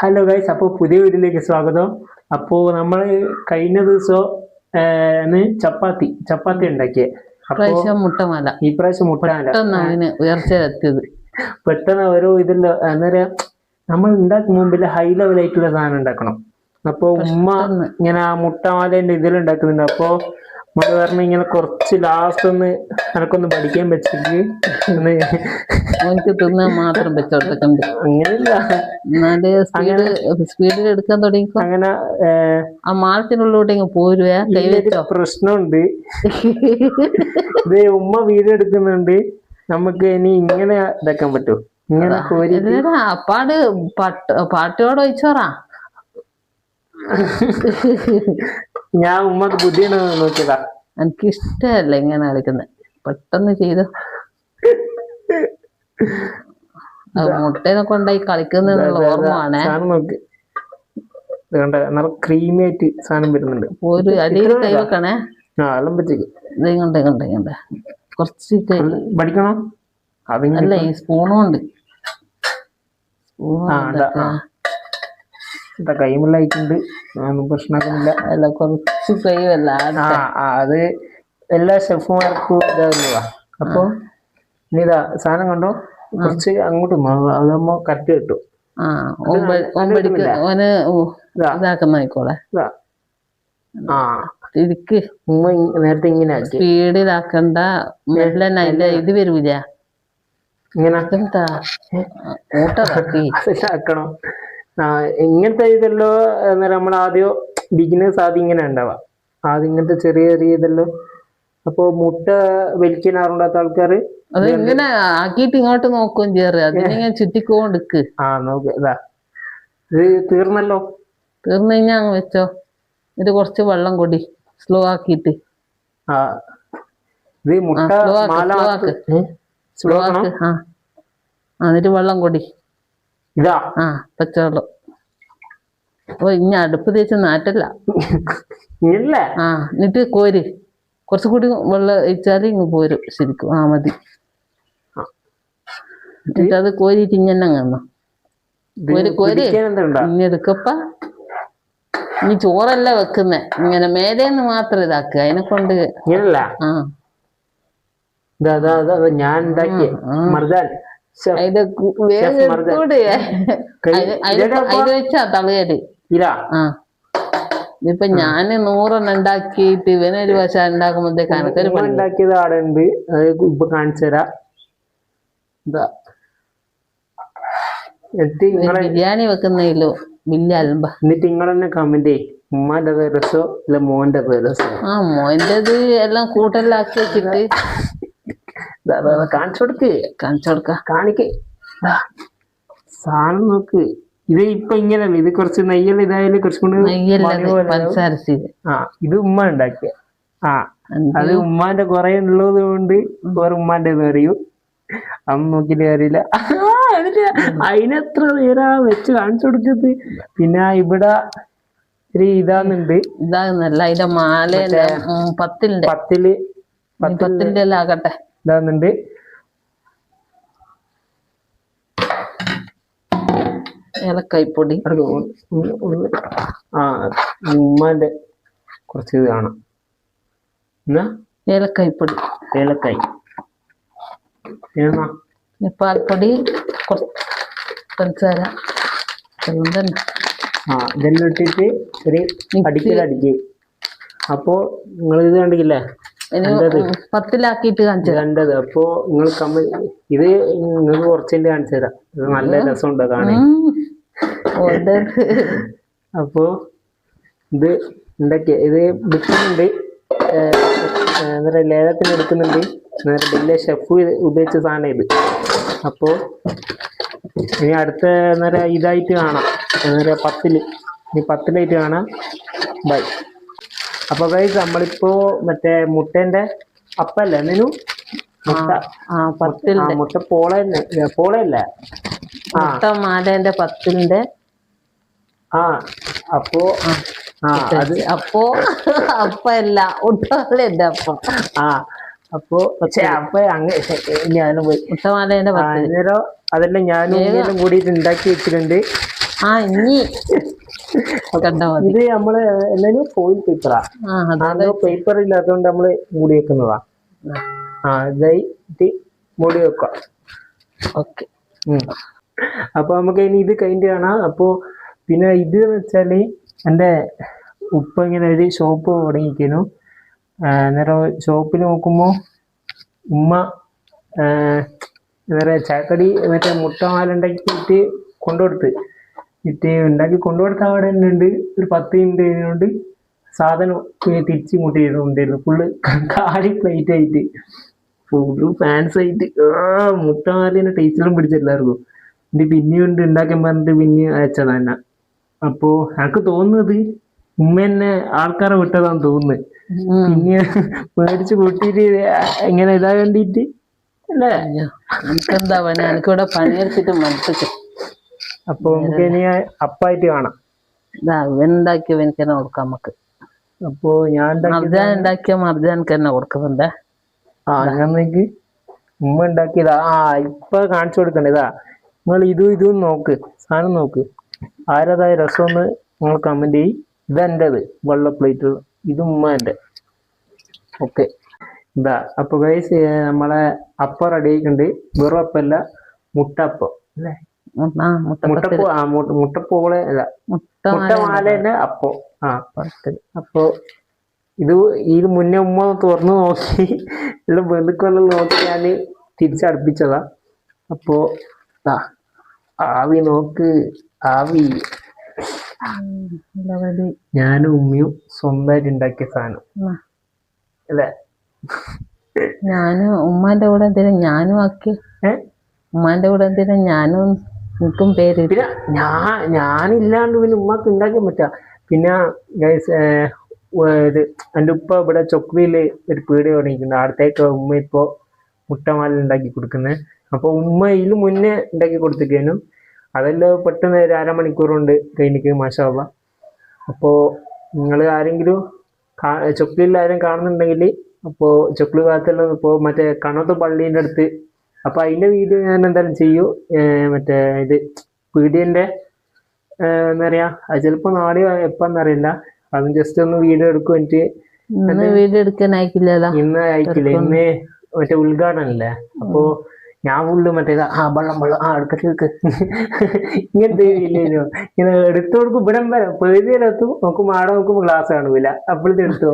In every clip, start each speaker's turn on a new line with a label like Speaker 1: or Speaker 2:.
Speaker 1: Hello guys, അപ്പോൾ പുതിയ വീഡിയോയിലേക്ക് സ്വാഗതം. അപ്പോൾ നമ്മൾ കഴിഞ്ഞ ദിവസം ചപ്പാത്തി ഉണ്ടാക്കിയേ. ഈ പ്രാവശ്യം മുട്ടമാല
Speaker 2: ഉയർച്ചയെത്തിയത്
Speaker 1: പെട്ടെന്ന് ഓരോ ഇതില്ല. അന്നേരം നമ്മൾ ഉണ്ടാക്കും മുമ്പിൽ ഹൈ ലെവലായിട്ടുള്ള സാധനം ഉണ്ടാക്കണം. അപ്പോൾ ഉമ്മ ഇങ്ങനെ ആ മുട്ടമാലേന്റെ ഇതിലുണ്ടാക്കുന്നുണ്ട്. അപ്പോൾ ഉമ്മ പറഞ്ഞ ഇങ്ങനെ കുറച്ച് ലാസ്റ്റ് ഒന്ന് എനക്കൊന്ന് പഠിക്കാൻ പറ്റിട്ട്
Speaker 2: തിന്നാൻ മാത്രം വെച്ചോട്ടൊക്കെ
Speaker 1: അങ്ങനെയില്ല,
Speaker 2: സ്പീഡിൽ എടുക്കാൻ തുടങ്ങി.
Speaker 1: അങ്ങനെ
Speaker 2: ആ മാളത്തിനുള്ളിലോട്ട് പോരുവേ കൈവച്ചോ
Speaker 1: പ്രശ്നമുണ്ട്. ഇത് ഉമ്മ വീഡിയോ എടുക്കുന്നുണ്ട്, നമുക്ക് ഇനി ഇങ്ങനെ ഇതാക്കാൻ പറ്റും. ഇങ്ങനെ
Speaker 2: അപ്പാട് പാട്ടോട് ഒഴിച്ചോറാ.
Speaker 1: ഞാൻ ഉമ്മക്ക് ബുദ്ധിയാണ് നോക്കിയതാ.
Speaker 2: എനിക്കിഷ്ടല്ല ഇങ്ങനെ കളിക്കുന്നത്. പെട്ടെന്ന് ചെയ്തോ. മുട്ടേനെ കൊണ്ടായി കളിക്കുന്നുള്ള ഓർമ്മയാണ്.
Speaker 1: നോക്ക്, നല്ല ക്രീമി ആയിട്ട് സാധനം വരുന്നുണ്ട്.
Speaker 2: ഒരു അടിയിൽ കൈ വെക്കണേ.
Speaker 1: ഇങ്ങോട്ടെ
Speaker 2: കുറച്ച്
Speaker 1: പഠിക്കണം.
Speaker 2: അല്ല, ഈ സ്പൂണും ഉണ്ട്.
Speaker 1: കൈമുള്ളായിട്ടുണ്ട്, പ്രശ്നമൊന്നുമില്ല.
Speaker 2: അല്ല, കുറച്ച് കൈവല്ല.
Speaker 1: അത് എല്ലാ ഷെഫുമാർക്കും ഇതാ. അപ്പൊ ഇതാ സാധനം കണ്ടോ, കുറച്ച് അങ്ങോട്ട് അതാകുമ്പോ കറക്റ്റ് കിട്ടും.
Speaker 2: ഇതാക്കുന്നായിക്കോളെ.
Speaker 1: നേരത്തെ ഇങ്ങനെ
Speaker 2: സ്പീഡിലാക്കണ്ട. ഇത് വരൂല
Speaker 1: ഇങ്ങനെ ആക്കണം. ഇങ്ങനത്തെ ഇതല്ലോ നമ്മൾ ആദ്യം ബിഗിനേഴ്സ് ആദ്യം ഇങ്ങനെ ഉണ്ടാവാ. ആദ്യം ഇങ്ങനത്തെ ചെറിയ ചെറിയ ഇതല്ലോ. അപ്പൊ മുട്ട വലിക്കാറുണ്ടാത്ത ആൾക്കാര്
Speaker 2: അത് ഇങ്ങനെ ആക്കിയിട്ട് ഇങ്ങോട്ട് നോക്കുകയും ചെയ്യാറ്. അതിനെ ചുറ്റിക്കോണ്ടിക്ക്.
Speaker 1: നോക്ക്, ഇതാ ഇത് തീർന്നല്ലോ.
Speaker 2: തീർന്നു കഴിഞ്ഞാ അങ്ങ് വെച്ചോ. ഇത് കുറച്ച് വെള്ളം കൂടി സ്ലോ ആക്കിയിട്ട്.
Speaker 1: ഇത് മുട്ട
Speaker 2: സ്ലോ ആക്ക്. എന്നിട്ട് വെള്ളം കൂടി.
Speaker 1: ഇതാ
Speaker 2: പച്ചവെള്ളം. ഓ, ഇനി അടുപ്പ് തേച്ച് നാറ്റല്ല. എന്നിട്ട് കോര്. കുറച്ചുകൂടി വെള്ളം ഒഴിച്ചാല് ഇങ്ങ് പോരും ശരിക്കും. മതി. എന്നിട്ട് അത് കോരിട്ട് ഇങ്ങനെ കാണണം. കോരി ഇനി എടുക്കപ്പ. ഇനി ചോറല്ല വെക്കുന്നേ, ഇങ്ങനെ മേലേന്ന് മാത്രം ഇതാക്കുക. അതിനെ കൊണ്ട്
Speaker 1: ഞാൻ
Speaker 2: അതിൽ വെച്ചാ തളയല്. ഇപ്പൊ ഞാന് 100 ഉണ്ടാക്കിയിട്ട് ഇവനൊരു വശ ഉണ്ടാക്കുമ്പോഴത്തേക്ക് അനക്കൊരു
Speaker 1: ഉണ്ടാക്കിയത് ആടെ ഉണ്ട്. ഇപ്പൊ കാണിച്ചു തരാം.
Speaker 2: ബിരിയാണി വെക്കുന്നതിലോ വലിയ അൽബ.
Speaker 1: എന്നിട്ട് നിങ്ങൾ തന്നെ കമന്റ് ചെയ്യും, ഉമ്മാന്റെ രസോ അല്ല മോന്റെ രസോ.
Speaker 2: മോന്റേത് എല്ലാം കൂട്ടെല്ലാക്കി വെച്ചിട്ട്
Speaker 1: കാണിച്ചു കാണിക്ക്. സാധനം നോക്ക്. ഇത് ഇപ്പൊ ഇങ്ങനല്ല, ഇത് കുറച്ച് നെയ്യല്ല ഇതായാലും കുറച്ചുകൂടി. ഇത് ഉമ്മ ഉണ്ടാക്കിയ. അത് ഉമ്മാന്റെ കൊറേ ഉള്ളത് കൊണ്ട് വേറെ ഉമ്മാന്റെ അറിയൂ. അമ്മ നോക്കിട്ട് കാര്യമില്ല. അതിനെത്ര നേരാ വെച്ച് കാണിച്ചു കൊടുക്കത്. പിന്നെ ഇവിടെ ഇതാന്നുണ്ട്.
Speaker 2: ഇതാകുന്നല്ല, അതിന്റെ മാല പത്തിന്റെ എല്ലാം ആകട്ടെ.
Speaker 1: ഇതാകുന്നുണ്ട്.
Speaker 2: ഏലക്കായ്പൊടി.
Speaker 1: ഉമ്മാന്റെ കുറച്ച് ഇത് കാണാം.
Speaker 2: ഏലക്കായ്പൊടി.
Speaker 1: ഏലക്കായ്,
Speaker 2: പാൽപ്പൊടി, പഞ്ചസാര,
Speaker 1: ഇതെല്ലാം ഇട്ടിട്ട് ഒരു അടിക്കലടിക്ക്. അപ്പോ നിങ്ങൾ ഇത് കണ്ടില്ലേ,
Speaker 2: 10
Speaker 1: കണ്ടത്. അപ്പോ നിങ്ങൾ ഇത് നിങ്ങൾക്ക് കുറച്ചിന്റെ കാണിച്ചു തരാം. ഇത് നല്ല രസമുണ്ടോ കാണാൻ. അപ്പോ ഇത് ഉണ്ടാക്കിയ ഇത് വിൽക്കുന്നുണ്ട്. ലേലത്തിന് എടുക്കുന്നുണ്ട്. വലിയ ഷെഫ് ഉപയോഗിച്ച സാധനം ഇത്. അപ്പോ ഇനി അടുത്ത ഇതായിട്ട് കാണാം. 10 കാണാം. ബൈ. അപ്പൊ ഗൈസ്, നമ്മളിപ്പോ മറ്റേ മുട്ടേന്റെ അപ്പല്ലേ മെനു. മുട്ട പോളയല്ലേ.
Speaker 2: മാലേന്റെ 10ന്റെ.
Speaker 1: അപ്പോ അത്
Speaker 2: അപ്പല്ല ഒട്ടല്ലേ അപ്പം.
Speaker 1: അപ്പൊ ഞാനും പോയി
Speaker 2: മുട്ടമാലേന്റെ
Speaker 1: അന്നേരം അതെല്ലാം ഞാനും കൂടിയിട്ട് ഉണ്ടാക്കി വെച്ചിട്ടുണ്ട്.
Speaker 2: ആ ഇനി കണ്ടാ മതി.
Speaker 1: ഇത് നമ്മള് എന്തായാലും ഫോയിൽ പേപ്പറാ. പേപ്പർ ഇല്ലാത്തതുകൊണ്ട് നമ്മള് മൂടി വെക്കുന്നതാ. ഇതായിട്ട് മൂടി വെക്കാം.
Speaker 2: ഓക്കെ.
Speaker 1: അപ്പൊ നമുക്ക് ഇനി ഇത് കഴിഞ്ഞിട്ട് കാണാം. അപ്പൊ പിന്നെ ഇത് വെച്ചാല് എന്റെ ഉപ്പ ഇങ്ങനെ ഒരു ഷോപ്പ് തുടങ്ങിക്കുന്നു. അന്നേരം ഷോപ്പിൽ നോക്കുമ്പോ ഉമ്മ വേറെ ചാക്കടി മറ്റേ മുട്ടമാല ഉണ്ടാക്കിയിട്ട് കൊണ്ടുകൊടുത്ത് ഉണ്ടാക്കി കൊണ്ടുകൊടുത്ത അവിടെ തന്നെ ഉണ്ട്. ഒരു 10 മിനിറ്റ് കഴിഞ്ഞുകൊണ്ട് സാധനം തിരിച്ച് ഇങ്ങോട്ട് കൊണ്ടിരുന്നു. ഫുള്ള് കാലി പ്ലേറ്റ് ആയിട്ട് ഫുള്ള് ഫാൻസ് ആയിട്ട് മുട്ടമാലിന്റെ ടേസ്റ്റിലും പിടിച്ചെല്ലാവർക്കും. ഇത് പിന്നെയുണ്ട് ഉണ്ടാക്കാൻ പറഞ്ഞിട്ട് പിന്നെ അയച്ചതാ തന്നെ. അപ്പോ എനിക്ക് തോന്നുന്നത് ഉമ്മ തന്നെ ആൾക്കാരെ വിട്ടതാന്ന് തോന്നുന്നത്. പിന്നെ മേടിച്ച് കൂട്ടിട്ട് ഇങ്ങനെ ഇതാ കണ്ടിട്ട് അല്ലേ.
Speaker 2: എനിക്കെന്താ പണി, എനിക്കിവിടെ പണിയെടുത്തിട്ട് മനസ്സിക്ക്.
Speaker 1: അപ്പൊ നമുക്ക് ഇനി അപ്പായിട്ട് കാണാം.
Speaker 2: ഇവനുണ്ടാക്കിയ എനിക്ക് തന്നെ കൊടുക്കാം നമുക്ക്.
Speaker 1: അപ്പൊ ഞാൻ
Speaker 2: ഉണ്ടാക്കിയ മർജാനക്ക് തന്നെ കൊടുക്കുന്നുണ്ടേ.
Speaker 1: അങ്ങനെക്ക് ഉമ്മ ഉണ്ടാക്കിയതാ. ഇപ്പൊ കാണിച്ചു കൊടുക്കണ്ടതാ. നിങ്ങൾ ഇതും നോക്ക്, സാധനം നോക്ക്. ആരതായ രസമെന്ന് നിങ്ങൾ കമന്റ് ചെയ്യും. ഇതെന്റേത് വെള്ള പ്ലേറ്റ്, ഇത് ഉമ്മന്റെ. ഓക്കെ ഇതാ. അപ്പൊ ഗൈസ് നമ്മളെ അപ്പം റെഡി ആയിട്ടുണ്ട്. വെറും അപ്പല്ല, മുട്ടപ്പം അല്ലേ. മുട്ടപ്പോളെ അല്ല, മുട്ടമാലേന്റെ അപ്പം. അപ്പൊ ഇത് മുന്നേ ഉമ്മ തുറന്നു നോക്കി എല്ലാം ബന്ധുക്കളെല്ലാം നോക്കി ഞാൻ തിരിച്ചടുപ്പിച്ചതാ. അപ്പോ ആവി നോക്ക്, ആവി. ഞാനും ഉമ്മയും സ്വന്തമായിട്ട് ഉണ്ടാക്കിയ സാധനം അല്ലേ.
Speaker 2: ഞാനും ഉമ്മാന്റെ കൂടെ എന്തിനാ ഞാനും ആക്കി. ഉമ്മാന്റെ കൂടെ എന്തിനാ ഞാനും നിൽക്കും പേര്.
Speaker 1: പിന്നെ ഞാനില്ലാണ്ട് പിന്നെ ഉമ്മക്ക് ഉണ്ടാക്കാൻ പറ്റാ. പിന്നെ ഇത് എൻ്റെ ഉപ്പ ഇവിടെ ചൊക്ലിയില് ഒരു പീടിക തുടങ്ങിയിട്ടുണ്ട്. അടുത്തേക്ക് ഉമ്മ ഇപ്പോ മുട്ടമാല ഉണ്ടാക്കി കൊടുക്കുന്നത്. അപ്പൊ ഉമ്മ ഇതിന് മുന്നേ ഉണ്ടാക്കി കൊടുത്തിരിക്കാനും അതെല്ലാം പെട്ടെന്ന് ഒരു അരമണിക്കൂർ കൊണ്ട് കഴിഞ്ഞിട്ട് മാഷാ അല്ലാ. അപ്പോ നിങ്ങൾ ആരെങ്കിലും ചൊക്ലിയിൽ ആരും കാണുന്നുണ്ടെങ്കിൽ അപ്പോ ചൊക്ലി ഭാഗത്തെല്ലാം ഇപ്പോ മറ്റേ കണത്ത് പള്ളീൻ്റെ അടുത്ത്. അപ്പൊ അതിന്റെ വീഡിയോ ഞാൻ എന്തായാലും ചെയ്യൂ. മറ്റേ ഇത് പീടിയന്റെ എന്താ പറയാ, അത് ചിലപ്പോ നാളെ എപ്പാന്നറിയില്ല. അതും ജസ്റ്റ് ഒന്ന് വീഡിയോ എടുക്കും. എനിക്ക്
Speaker 2: വീഡിയോ എടുക്കാൻ അയക്കില്ല.
Speaker 1: ഇന്ന് അയക്കില്ല. ഇന്ന് മറ്റേ ഉദ്ഘാടനല്ലേ. അപ്പോ ഞാൻ ഫുള്ള് മറ്റേ വെള്ളം എടുക്കട്ടെ ഇങ്ങനത്തെ ഇല്ലല്ലോ. ഇങ്ങനെ എടുത്തു കൊടുക്കും. ഇവിടെ വരെ പേടിയെടുത്തും നോക്കും. ആടെ നോക്കുമ്പോ ഗ്ലാസ് കാണൂല. അപ്പോഴത്തെ എടുത്തോ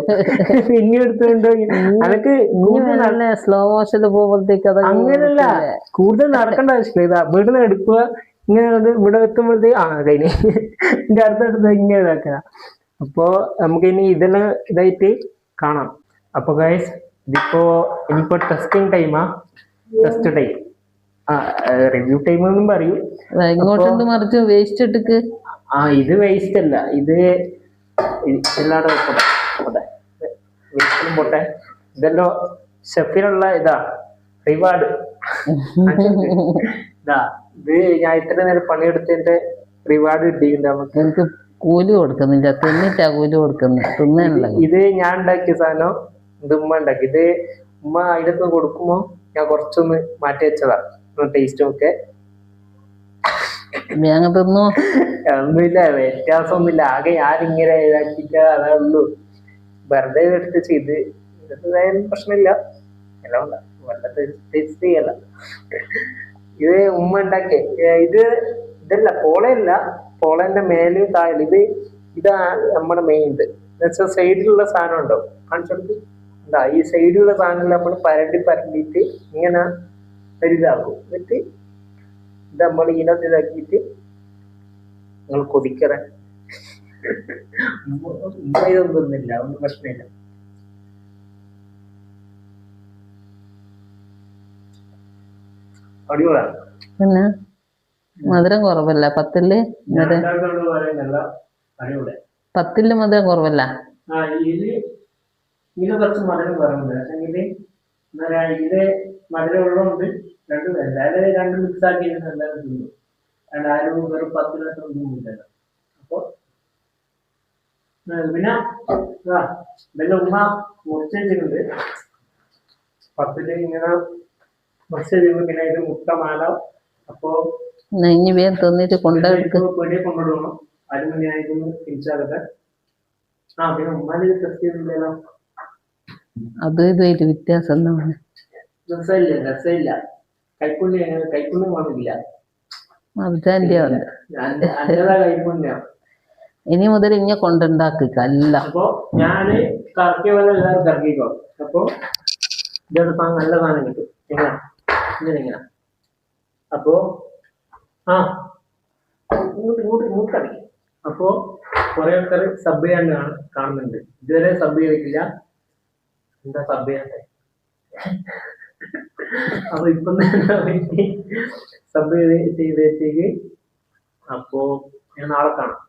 Speaker 1: പിന്നെ എടുത്തോണ്ടോ. അതൊക്കെ
Speaker 2: സ്ലോ മോഷനിൽ പോകുമ്പോഴത്തേക്ക്
Speaker 1: അങ്ങനല്ല, കൂടുതൽ നടക്കേണ്ട ആവശ്യമില്ല. ഇതാ വീട്ടിൽ എടുക്കുക, ഇങ്ങനെ ഇവിടെ എത്തുമ്പോഴത്തേക്ക് കഴിഞ്ഞ എന്റെ അടുത്തടുത്ത് ഇങ്ങനെ ഇതാക്കുക. അപ്പോ നമുക്ക് ഇനി ഇതെല്ലാം ഇതായിട്ട് കാണാം. അപ്പൊ ഗൈസ് ഇനിയിപ്പോ ടെസ്റ്റിംഗ് ടൈമാ. ടെസ്റ്റ് ടൈം, റിവ്യൂ ടൈം എന്നും പറയും.
Speaker 2: മറിച്ച് വേസ്റ്റ് ഇട്ടിക്ക്.
Speaker 1: ഇത് വേസ്റ്റ് അല്ല, ഇത് എല്ലാടെ പോട്ടെ. ഇതെല്ലോ ഷെഫിനുള്ള ഇതാ റിവാർഡ്. ഇത് ഞാൻ ഇത്ര നേരം പണിയെടുത്തതിന്റെ റിവാർഡ് കിട്ടിയിട്ടുണ്ട് നമുക്ക്.
Speaker 2: എനിക്ക് കൂലി കൊടുക്കുന്നില്ല, തിന്നിട്ടാ കൂലി കൊടുക്കുന്നത്.
Speaker 1: ഇത് ഞാൻ ഉണ്ടാക്കിയ സാധനം, ഇത് ഉമ്മ ഉണ്ടാക്കി. ഇത് ഉമ്മ അതിനകത്ത് കൊടുക്കുമ്പോ ഞാൻ കുറച്ചൊന്ന് മാറ്റി വെച്ചതാ ടേസ്റ്റും ഒക്കെ. ഒന്നുമില്ല, വ്യത്യാസമൊന്നുമില്ല. ആകെ ഞാനിങ്ങനെ ഇതാക്കിട്ട് അതേ ഉള്ളൂ. വെറുതെ എടുത്ത് ചെയ്ത് ഇതായാലും പ്രശ്നമില്ല. എല്ലാം വല്ല ടേസ്റ്റ് ചെയ്യല്ല. ഇത് ഉമ്മ ഉണ്ടാക്കിയ ഇതല്ല, പോളയല്ല. പോളന്റെ മേലെയും താഴെ ഇതാ നമ്മുടെ മെയിൻ. ഇത് എന്നുവെച്ചാൽ സൈഡിലുള്ള സാധനം ഉണ്ടോ കാണിച്ചെടുത്ത്. ഈ സൈഡിലുള്ള സാധനം നമ്മൾ പരണ്ടിയിട്ട് ഇങ്ങനെ ഇതാക്കും. എന്നിട്ട് ഇത് നമ്മൾ ഇതിനകത്ത് ഇതാക്കിയിട്ട് നിങ്ങൾ കൊതിക്കറ. ഉമ്മ ഇതൊന്നുമില്ല, ഒന്നും പ്രശ്നമില്ല. അടിപൊളിയാണ്.
Speaker 2: പിന്നെ മധുരം കുറവല്ല 10ല്. 10ല് മധുരം കുറവല്ല.
Speaker 1: ഇതിന് കുറച്ച് മധുരം കുറവുണ്ട്. പക്ഷെങ്കിൽ ഇത് മധുരം ഉള്ളതുകൊണ്ട് രണ്ടും മിക്സ് ആക്കി എന്തായാലും തിന്നു. ആരും വെറും 10 ഒന്നുമില്ലല്ലോ. അപ്പൊ പിന്നെ ഇതെല്ലാം ഉമ്മ മുറിച്ച് വെച്ചിട്ടുണ്ട്. 10ല് ഇങ്ങനെ മുറിച്ച് വെച്ചിട്ടുണ്ട്. പിന്നെ ഇത് മുട്ടമാല. അപ്പോ
Speaker 2: എന്നാ ഇനി വേഗം തന്നിട്ട് കൊണ്ടെടുക്ക്.
Speaker 1: വീട്ടിൽ കൊണ്ടുപോകണം. 4 മണിയായിരുന്നു തിരിച്ചാകട്ടെ. ആ പിന്നെ ഉമ്മാന്റെ ടെസ്റ്റ് ചെയ്തില്ലല്ലോ.
Speaker 2: അതും ഇതുമായിട്ട് വ്യത്യാസം എന്താണ്?
Speaker 1: രസമില്ല. കൈപ്പുണ്യം കാണില്ല.
Speaker 2: അതിന്റെ
Speaker 1: കൈപ്പുണ്യം.
Speaker 2: ഇനി മുതൽ ഇഞ്ഞ കൊണ്ടുണ്ടാക്കുക അല്ല.
Speaker 1: അപ്പൊ ഞാന് കറക്കിയ പോലെ എല്ലാവരും കറക്കിക്കോ. അപ്പൊ ഇതൊരു നല്ല സാധനം കിട്ടും. ഇങ്ങനെ അപ്പോ ആ ഇങ്ങോട്ട് കളിക്കും. അപ്പോ കുറെ ആൾക്കാർ സബ് ചെയ്യാൻ കാണുന്നുണ്ട്. ഇതുവരെ സബ് ചെയ്തിട്ടില്ല. എന്താ സബ് ചെയ്യാത്തെ? അപ്പൊ ഇപ്പൊ സബ് ചെയ്ത് അപ്പോ ഞാൻ നാളെ കാണാം.